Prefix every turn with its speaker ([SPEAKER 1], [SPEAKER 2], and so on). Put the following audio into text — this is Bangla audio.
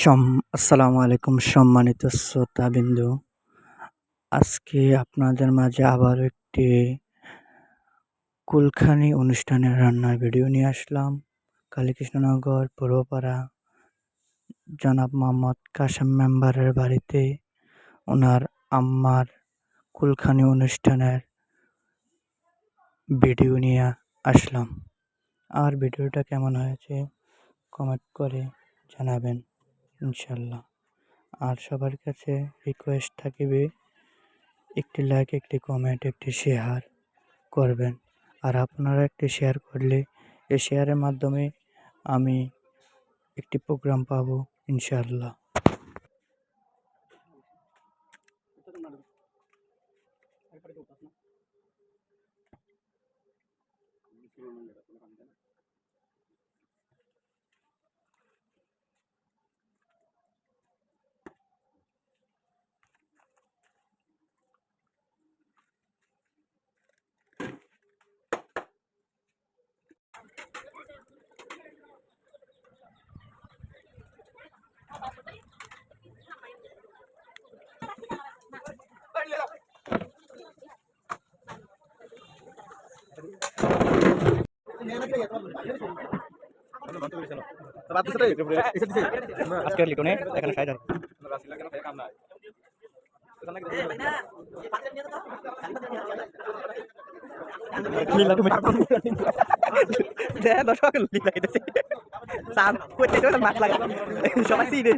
[SPEAKER 1] আসসালামু আলাইকুম সম্মানিত শ্রোতাবিন্দু। আজকে আপনাদের মাঝে আবারও একটি কুলখানি অনুষ্ঠানের রান্নার ভিডিও নিয়ে আসলাম। কালীকৃষ্ণনগর পূর্বপাড়া জনাব মোহাম্মদ কাশেম মেম্বারের বাড়িতে ওনার আম্মার কুলখানি অনুষ্ঠানের ভিডিও নিয়ে আসলাম। আর ভিডিওটা কেমন হয়েছে কমেন্ট করে জানাবেন ইনশাল্লাহ। আর সবার কাছে রিকোয়েস্ট থাকিবে একটি লাইক, একটি কমেন্ট, একটি শেয়ার করবেন। আর আপনারা একটি শেয়ার করলে এই শেয়ারের মাধ্যমে আমি একটি প্রোগ্রাম পাবো ইনশাআল্লাহ। আজকের লিটনে এখানে ৬০০০ দর্শক লাগাইতেছে চাঁদ করতে মাছ লাগা সবাই চিনে